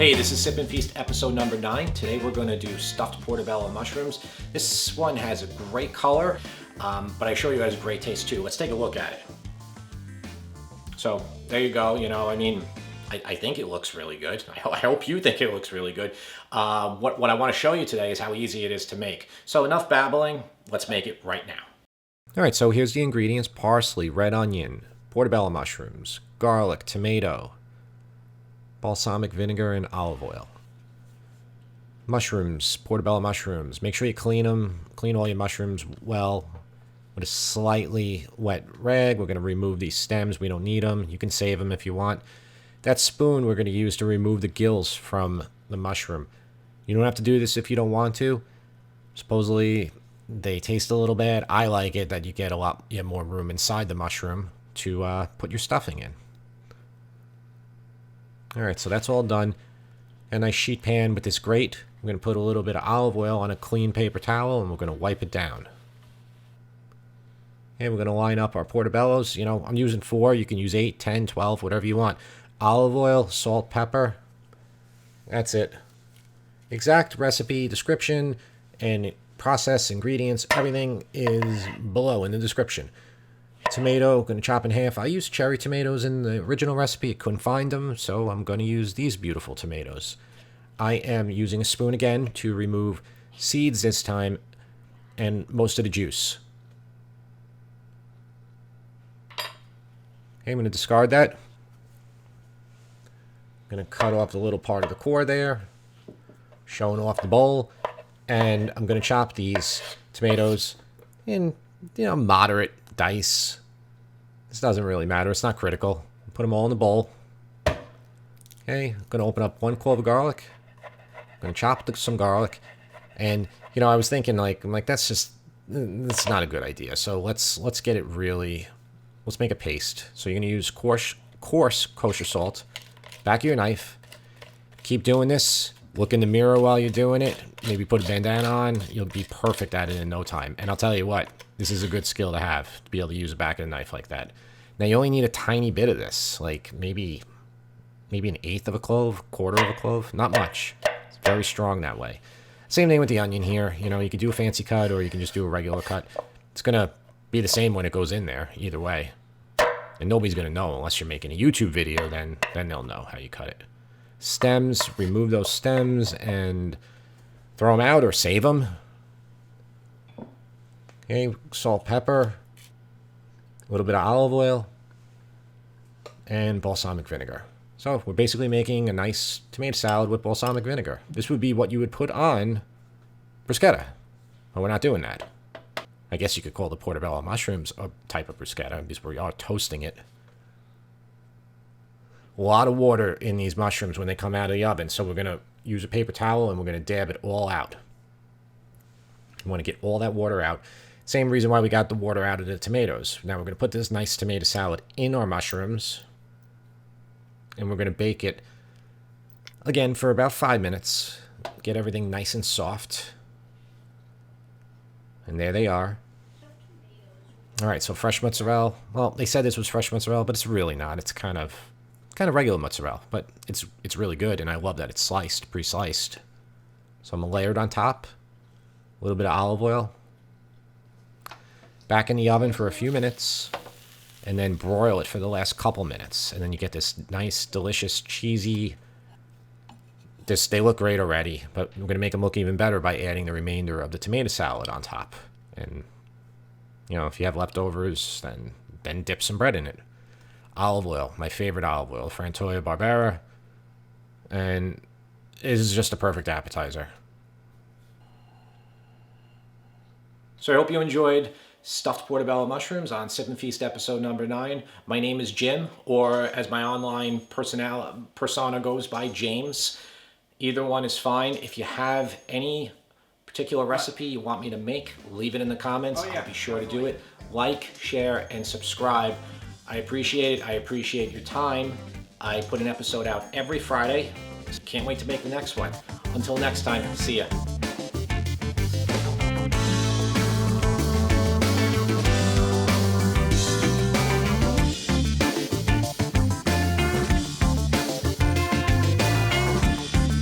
Hey, this is Sip and Feast episode number 9. Today we're going to do stuffed portobello mushrooms. This one has a great color, but I assure you it has a great taste too. Let's take a look at it. So there you go. I think it looks really good. I hope you think it looks really good. What I want to show you today is how easy it is to make. So enough babbling, let's make it right now. All right, so here's the ingredients: parsley, red onion, portobello mushrooms, garlic, tomato, balsamic vinegar, and olive oil. Mushrooms, portobello mushrooms. Make sure you clean them. Clean all your mushrooms well with a slightly wet rag. We're going to remove these stems. We don't need them. You can save them if you want. That spoon we're going to use to remove the gills from the mushroom. You don't have to do this if you don't want to. Supposedly they taste a little bad. I like it that you get more room inside the mushroom to put your stuffing in. All right, so that's all done. A nice sheet pan with this grate. I'm going to put a little bit of olive oil on a clean paper towel, and we're going to wipe it down. And we're going to line up our portobellos. I'm using 4. You can use 8, 10, 12, whatever you want. Olive oil, salt, pepper. That's it. Exact recipe, description, and process, ingredients, everything is below in the description. Tomato, going to chop in half. I used cherry tomatoes in the original recipe. Couldn't find them, so I'm going to use these beautiful tomatoes. I am using a spoon again to remove seeds this time and most of the juice. Okay, I'm going to discard that. I'm going to cut off the little part of the core there, showing off the bowl. And I'm going to chop these tomatoes in, moderate dice. This doesn't really matter. It's not critical. Put them all in the bowl. Okay, I'm going to open up 1 clove of garlic. I'm going to chop some garlic. And, I was thinking, that's not a good idea. So let's get it really, let's make a paste. So you're going to use coarse kosher salt. Back of your knife. Keep doing this. Look in the mirror while you're doing it. Maybe put a bandana on. You'll be perfect at it in no time. And I'll tell you what, this is a good skill to have, to be able to use the back of the knife like that. Now, you only need a tiny bit of this, like maybe an 1/8 of a clove, 1/4 of a clove. Not much. It's very strong that way. Same thing with the onion here. You can do a fancy cut or you can just do a regular cut. It's going to be the same when it goes in there, either way. And nobody's going to know unless you're making a YouTube video, then they'll know how you cut it. Stems, remove those stems and throw them out or save them. Okay, salt, pepper, a little bit of olive oil, and balsamic vinegar. So we're basically making a nice tomato salad with balsamic vinegar. This would be what you would put on bruschetta, but we're not doing that. I guess you could call the portobello mushrooms a type of bruschetta because we are toasting it. A lot of water in these mushrooms when they come out of the oven, so we're going to use a paper towel and we're going to dab it all out. We want to get all that water out. Same reason why we got the water out of the tomatoes. Now we're going to put this nice tomato salad in our mushrooms, and we're going to bake it again for about 5 minutes. Get everything nice and soft. And there they are. All right, so fresh mozzarella. Well, they said this was fresh mozzarella, but it's really not. It's kind of regular mozzarella, but it's really good, and I love that it's sliced, pre-sliced. So I'm gonna layer it on top. A little bit of olive oil. Back in the oven for a few minutes, and then broil it for the last couple minutes, and then you get this nice, delicious, cheesy. They look great already, but we're gonna make them look even better by adding the remainder of the tomato salad on top. And if you have leftovers, then dip some bread in it. Olive oil, my favorite olive oil, Frantoia Barbera, and this is just a perfect appetizer. So I hope you enjoyed stuffed portobello mushrooms on Sip and Feast episode number 9. My name is Jim, or as my online persona goes by, James. Either one is fine. If you have any particular recipe you want me to make, leave it in the comments. I'll be sure to do it. Like, share, and subscribe. I appreciate it. I appreciate your time. I put an episode out every Friday. Can't wait to make the next one. Until next time, see ya.